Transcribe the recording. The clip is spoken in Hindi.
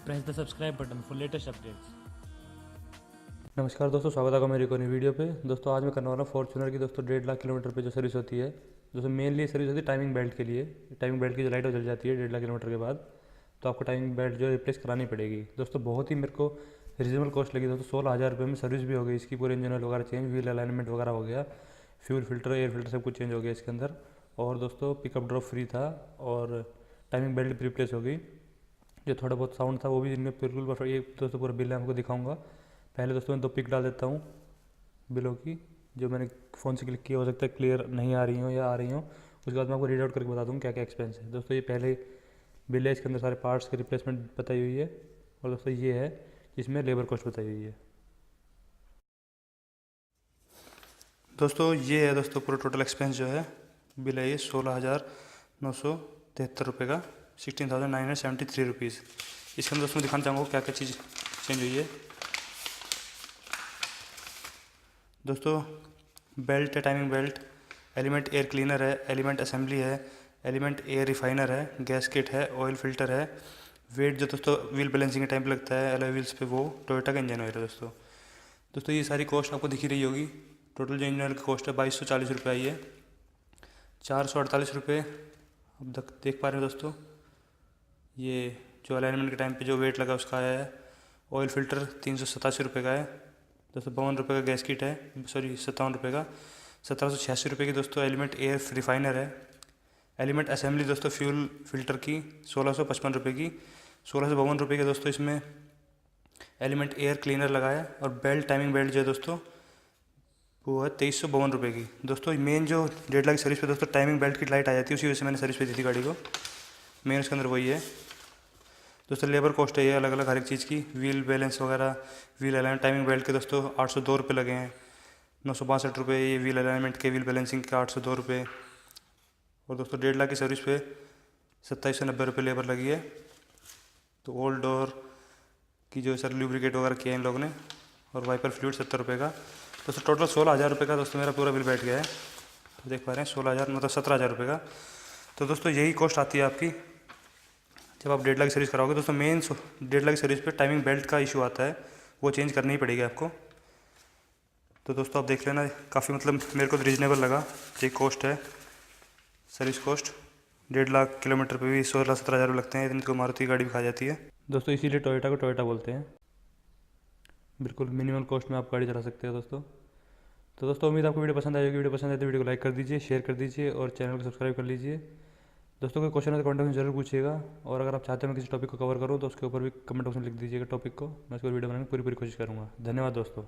Press the subscribe button for latest updates. नमस्कार दोस्तों, स्वागत है मेरी को नई वीडियो पे। दोस्तों आज मैं करने वाला हूँ फॉर्च्यूनर की 1.5 लाख किलोमीटर पे जो सर्विस होती है। दोस्तों मेनली सर्विस होती है टाइमिंग बेल्ट के लिए। टाइमिंग बेल्ट की जो लाइट वो जल जाती है 1.5 लाख किलोमीटर के बाद, तो आपको टाइमिंग बेल्ट जो रिप्लेस करानी पड़ेगी। दोस्तों बहुत ही मेरे को रीजनेबल कॉस्ट लगी दोस्तों, 16,000 रुपये में सर्विस भी हो गई इसकी, पूरे इंजन ऑयल वगैरह चेंज, व्हील अलाइनमेंट वगैरह हो गया, फ्यूल फिल्टर एयर फिल्टर सब कुछ चेंज हो गया इसके अंदर। और दोस्तों पिकअप ड्रॉप फ्री था और टाइमिंग बेल्ट भी रिप्लेस हो गई। जो थोड़ा बहुत साउंड था वो भी इनमें बिल्कुल परफेक्ट। ये दोस्तों पूरा बिल है आपको दिखाऊंगा। पहले दोस्तों मैं 2 पिक डाल देता हूँ बिलों की, जो मैंने फ़ोन से क्लिक किया, हो सकता है क्लियर नहीं आ रही हो या आ रही हो। उसके बाद मैं आपको रीड आउट करके बता दूँ क्या क्या एक्सपेंस है। दोस्तों ये पहले बिल है, इसके अंदर सारे पार्ट्स की रिप्लेसमेंट बताई हुई है। और दोस्तों ये है इसमें लेबर कॉस्ट बताई हुई है। दोस्तों ये है दोस्तों पूरा टोटल एक्सपेंस जो है, बिल है ये 16,973 रुपये का, 16,973 रुपीज़। इसके अंदर दोस्तों दिखाना चाहूँगा क्या क्या चीज़ चेंज हुई है। दोस्तों बेल्ट है, timing belt, element air cleaner है, एलिमेंट असेंबली है, एलिमेंट एयर रिफाइनर है, गैस किट है, ऑयल फिल्टर है, वेट जो दोस्तों व्हील बैलेंसिंग के टाइम पे लगता है अलॉय व्हील्स पे, वो टोयोटा का इंजन ऑयल है दोस्तों ये सारी कॉस्ट आपको दिख ही रही होगी। टोटल जो इंजन ऑयल की कॉस्ट है 2240 रुपये आई है। 448 रुपये अब तक देख पा रहे हो दोस्तों। ये जो अलाइनमेंट के टाइम पे जो वेट लगा उसका आया है। ऑयल फिल्टर 387 रुपये का है दोस्तों। 52 रुपये का गैस किट है, सॉरी 57 रुपये का। 1786 रुपये की दोस्तों एलिमेंट एयर रिफाइनर है। एलिमेंट असेंबली दोस्तों फ्यूल फिल्टर की 1655 रुपये की। 1652 रुपये के दोस्तों इसमें एलिमेंट एयर क्लीनर लगाया। और बेल्ट, टाइमिंग बेल्ट जो है दोस्तों वो है 2352 रुपये की। दोस्तों मेन जो 1.5 लाख की सर्विस पे दोस्तों टाइमिंग बेल्ट की लाइट आ जाती है, उसी वजह से मैंने सर्विस पे दी थी गाड़ी को। मेन उसके अंदर वही है दोस्तों। लेबर कॉस्ट है ये अलग अलग हर एक चीज़ की, व्हील बैलेंस वगैरह, व्हील अलाइन टाइमिंग बेल्ट के दोस्तों 802 रुपये लगे हैं। 962 रुपये ये व्हील अलाइनमेंट के, व्हील बैलेंसिंग के 802 रुपये। और दोस्तों 1.5 लाख की सर्विस पे 2790 रुपये लेबर लगी है। तो ओल्ड डोर की जो सर लुब्रिकेट वगैरह किया इन लोगों ने, और वाइपर फ्लूइड 70 रुपये का। दोस्तों टोटल 16,000 रुपये का दोस्तों मेरा पूरा बिल बैठ गया है। देख पा रहे हैं 16,000 मतलब 17,000 रुपये का। तो दोस्तों यही कॉस्ट आती है आपकी जब आप 1.5 लाख की सर्विस कराओगे। दोस्तों मेन 1.5 लाख की सर्विस पे टाइमिंग बेल्ट का इशू आता है, वो चेंज करनी ही पड़ेगी आपको। तो दोस्तों आप देख लेना, काफ़ी मतलब मेरे को रीजनेबल लगा। ये कॉस्ट है सर्विस कॉस्ट। 1.5 लाख किलोमीटर पे भी 16-17 हज़ार लगते हैं, इतनी तो मारुति की गाड़ी भी खा जाती है दोस्तों। इसीलिए टोयोटा को टोयोटा बोलते हैं। बिल्कुल मिनिमल कॉस्ट में आप गाड़ी चला सकते हो दोस्तों। तो दोस्तों उम्मीद आपको वीडियो पसंद आएगी। वीडियो पसंद आए तो वीडियो को लाइक कर दीजिए, शेयर कर दीजिए और चैनल को सब्सक्राइब कर लीजिए। दोस्तों कोई क्वेश्चन है तो कमेंट बॉक्स में जरूर पूछिएगा। और अगर आप चाहते हैं मैं किसी टॉपिक को कवर करूँ तो उसके ऊपर भी कमेंट बॉक्स में लिख दीजिएगा टॉपिक को, मैं उसको वीडियो बनाने की पूरी कोशिश करूँगा। धन्यवाद दोस्तों।